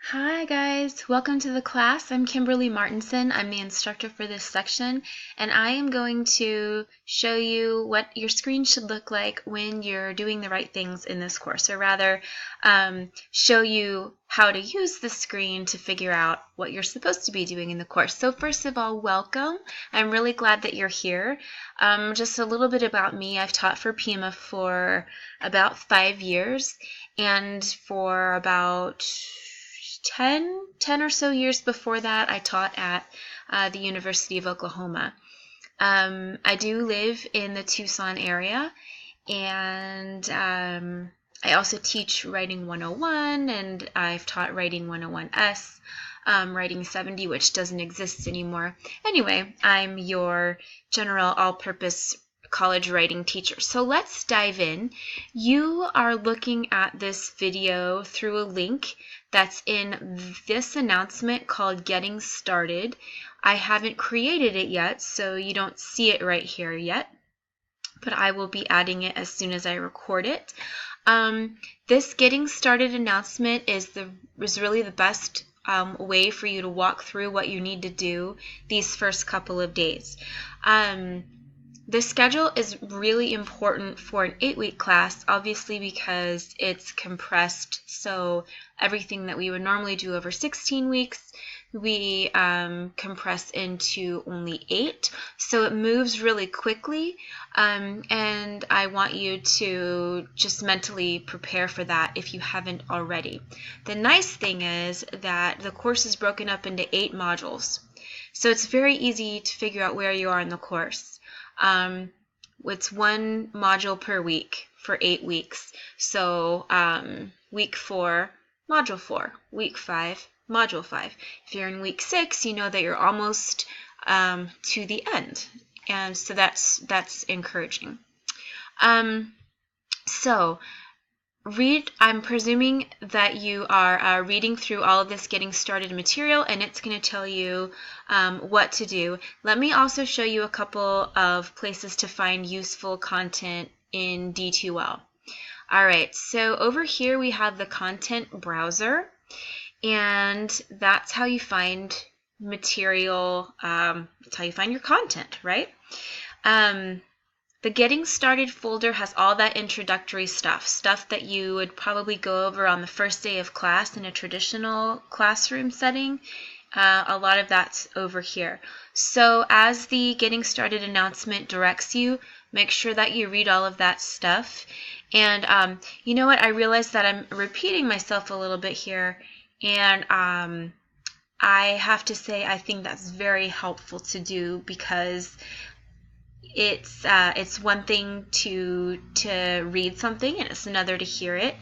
Hi guys, welcome to the class. I'm Kimberly Martinson. I'm the instructor for this section, and I am going to show you what your screen should look like when you're doing the right things in this course, or rather show you how to use the screen to figure out what you're supposed to be doing in the course. So first of all, welcome. I'm really glad that you're here. Just a little bit about me. I've taught for Pima for about 5 years, and for about 10 or so years before that, I taught at the University of Oklahoma. I do live in the Tucson area, and I also teach Writing 101, and I've taught Writing 101S, Writing 70, which doesn't exist anymore. Anyway, I'm your general all-purpose college writing teacher. So let's dive in. You are looking at this video through a link that's in this announcement called Getting Started. I haven't created it yet, so you don't see it right here yet, but I will be adding it as soon as I record it. This Getting Started announcement is really the best way for you to walk through what you need to do these first couple of days. The schedule is really important for an 8-week class, obviously because it's compressed, so everything that we would normally do over 16 weeks, we compress into only 8, so it moves really quickly, and I want you to just mentally prepare for that if you haven't already. The nice thing is that the course is broken up into 8 modules, so it's very easy to figure out where you are in the course. It's 1 module per week for 8 weeks. So week 4, module 4, week 5, module 5. If you're in week 6, you know that you're almost to the end, and so that's encouraging. I'm presuming that you are reading through all of this Getting Started material, and it's going to tell you what to do. Let me also show you a couple of places to find useful content in D2L. All right, so over here we have the content browser, and that's how you find material, that's how you find your content, right? The Getting Started folder has all that introductory stuff that you would probably go over on the first day of class in a traditional classroom setting. A lot of that's over here. So as the Getting Started announcement directs you, make sure that you read all of that stuff. And you know what? I realize that I'm repeating myself a little bit here, and I have to say I think that's very helpful to do, because it's one thing to read something, and it's another to hear it,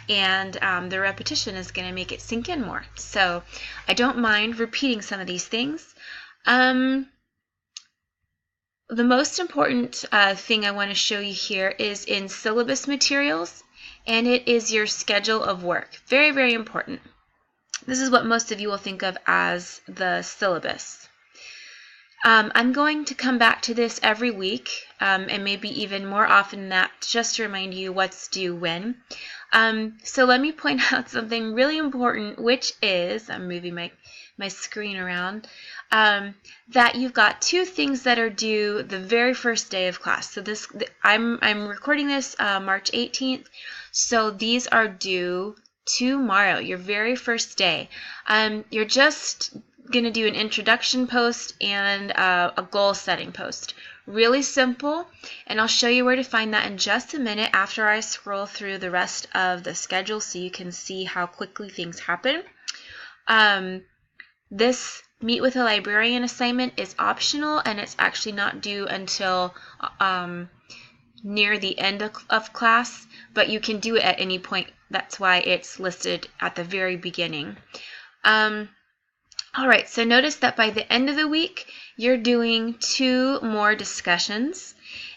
and the repetition is going to make it sink in more. So I don't mind repeating some of these things. The most important thing I want to show you here is in syllabus materials, and it is your schedule of work. Very, very important. This is what most of you will think of as the syllabus. I'm going to come back to this every week, and maybe even more often than that, just to remind you what's due when. So let me point out something really important, which is, I'm moving my screen around, that you've got 2 things that are due the very first day of class. So I'm recording this March 18th, so these are due tomorrow, your very first day. You're just going to do an introduction post and a goal setting post. Really simple, and I'll show you where to find that in just a minute after I scroll through the rest of the schedule so you can see how quickly things happen. This Meet with a Librarian assignment is optional, and it's actually not due until near the end of class, but you can do it at any point. That's why it's listed at the very beginning. All right, so notice that by the end of the week, you're doing 2 more discussions.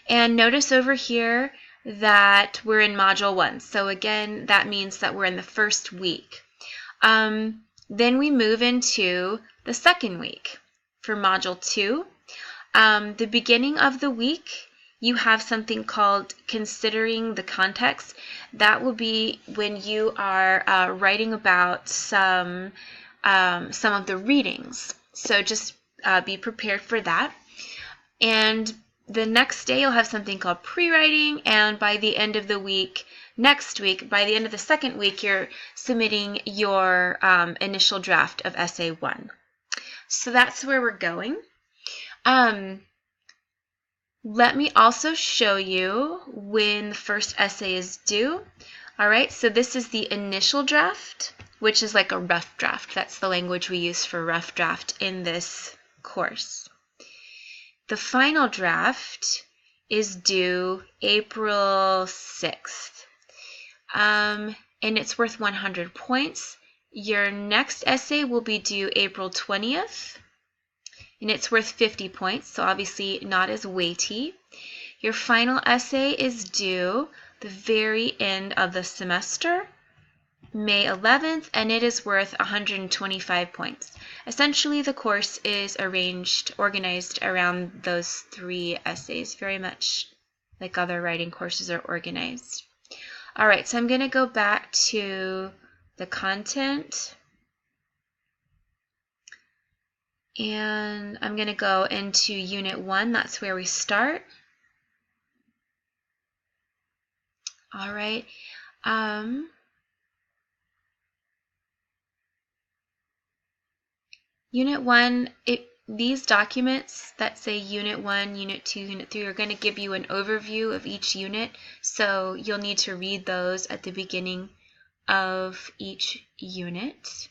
And notice over here that we're in Module 1. So again, that means that we're in the first week. Then we move into the second week for Module 2. The beginning of the week you have something called considering the context. That will be when you are writing about some of the readings. So just be prepared for that. And the next day you'll have something called pre-writing, and by the end of the week, next week, by the end of the second week, you're submitting your initial draft of essay 1. So that's where we're going. Let me also show you when the first essay is due. All right, so this is the initial draft, which is like a rough draft. That's the language we use for rough draft in this course. The final draft is due April 6th, and it's worth 100 points. Your next essay will be due April 20th, and it's worth 50 points, so obviously not as weighty. Your final essay is due the very end of the semester, May 11th, and it is worth 125 points. Essentially, the course is organized around those 3 essays, very much like other writing courses are organized. All right, so I'm going to go back to the content, and I'm going to go into Unit 1. That's where we start. All right. Unit 1, these documents that say Unit 1, Unit 2, Unit 3 are going to give you an overview of each unit, so you'll need to read those at the beginning of each unit.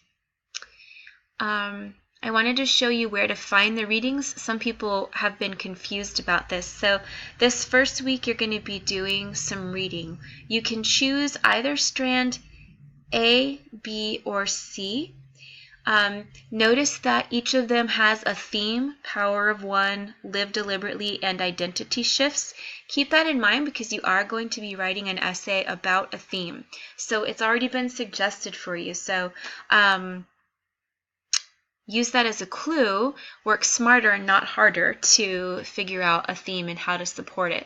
I wanted to show you where to find the readings. Some people have been confused about this. So this first week you're going to be doing some reading. You can choose either strand A, B, or C. Notice that each of them has a theme: Power of One, Live Deliberately, and Identity Shifts. Keep that in mind because you are going to be writing an essay about a theme. So it's already been suggested for you. So use that as a clue. Work smarter and not harder to figure out a theme and how to support it.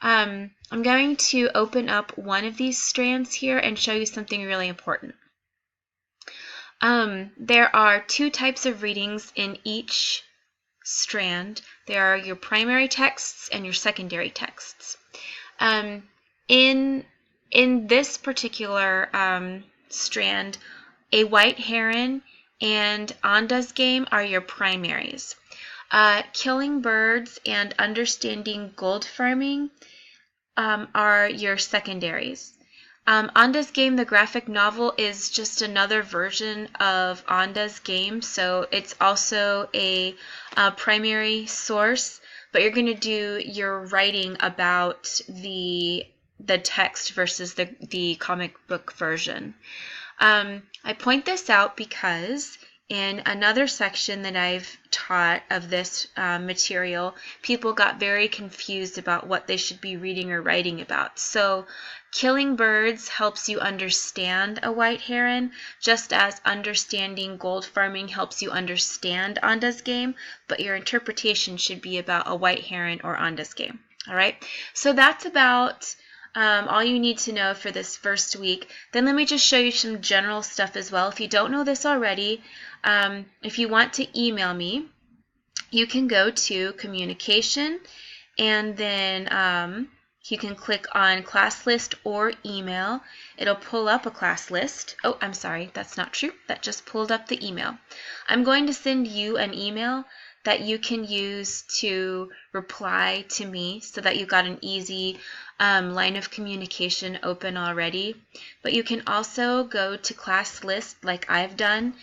I'm going to open up one of these strands here and show you something really important. There are 2 types of readings in each strand. There are your primary texts and your secondary texts. In this particular strand, A White Heron and Anda's Game are your primaries. Killing Birds and Understanding Gold Farming are your secondaries. Anda's Game, the graphic novel, is just another version of Anda's Game, so it's also a primary source, but you're going to do your writing about the text versus the comic book version. I point this out because in another section that I've taught of this material, people got very confused about what they should be reading or writing about. So Killing Birds helps you understand A White Heron, just as Understanding Gold Farming helps you understand Anda's Game, but your interpretation should be about A White Heron or Anda's Game. All right, so that's about all you need to know for this first week. Then let me just show you some general stuff as well. If you don't know this already, if you want to email me, you can go to Communication, and then you can click on Class List or Email. It'll pull up a class list. Oh, I'm sorry, that's not true. That just pulled up the email. I'm going to send you an email that you can use to reply to me so that you've got an easy line of communication open already. But you can also go to Class List like I've done.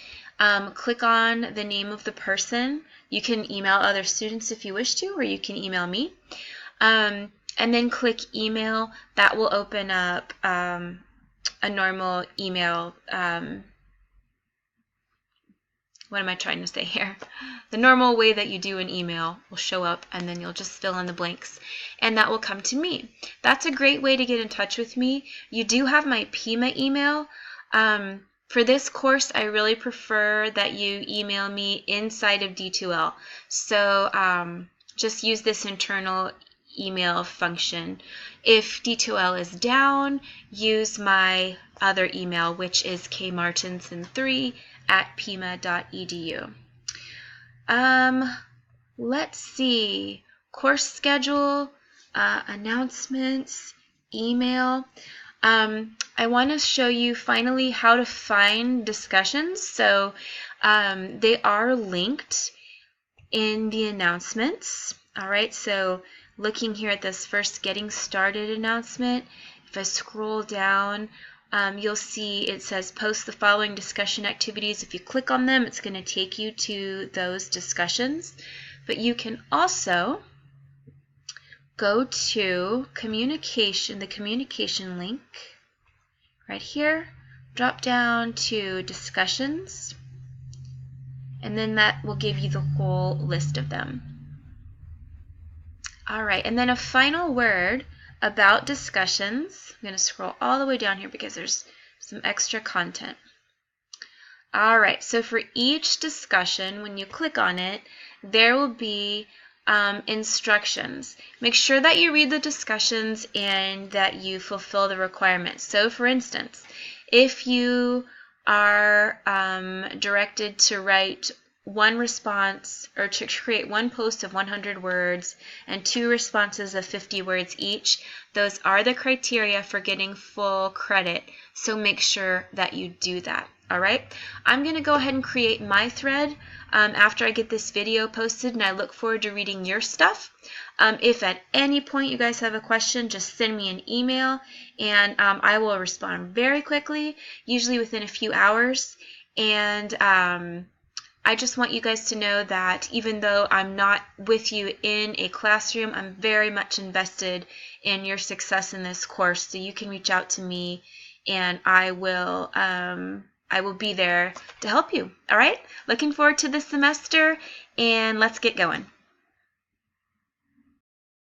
Click on the name of the person. You can email other students if you wish to, or you can email me. And then click Email. That will open up a normal email. What am I trying to say here? The normal way that you do an email will show up, and then you'll just fill in the blanks, and that will come to me. That's a great way to get in touch with me. You do have my PIMA email. For this course, I really prefer that you email me inside of D2L. So just use this internal email function. If D2L is down, use my other email, which is kmartinson3@pima.edu. Let's see. Course schedule, announcements, email. I want to show you finally how to find discussions. So they are linked in the announcements. All right, so looking here at this first getting started announcement, if I scroll down, you'll see it says post the following discussion activities. If you click on them, it's going to take you to those discussions. But you can also go to communication, the communication link right here, drop down to discussions, and then that will give you the whole list of them. All right, and then a final word about discussions. I'm going to scroll all the way down here because there's some extra content. All right, so for each discussion, when you click on it, there will be instructions. Make sure that you read the discussions and that you fulfill the requirements. So for instance, if you are directed to write one response or to create one post of 100 words and 2 responses of 50 words each, those are the criteria for getting full credit. So make sure that you do that. All right, I'm going to go ahead and create my thread after I get this video posted, and I look forward to reading your stuff. If at any point you guys have a question, just send me an email, and I will respond very quickly, usually within a few hours. And I just want you guys to know that even though I'm not with you in a classroom, I'm very much invested in your success in this course. So you can reach out to me, and I will be there to help you. All right? Looking forward to this semester, and let's get going.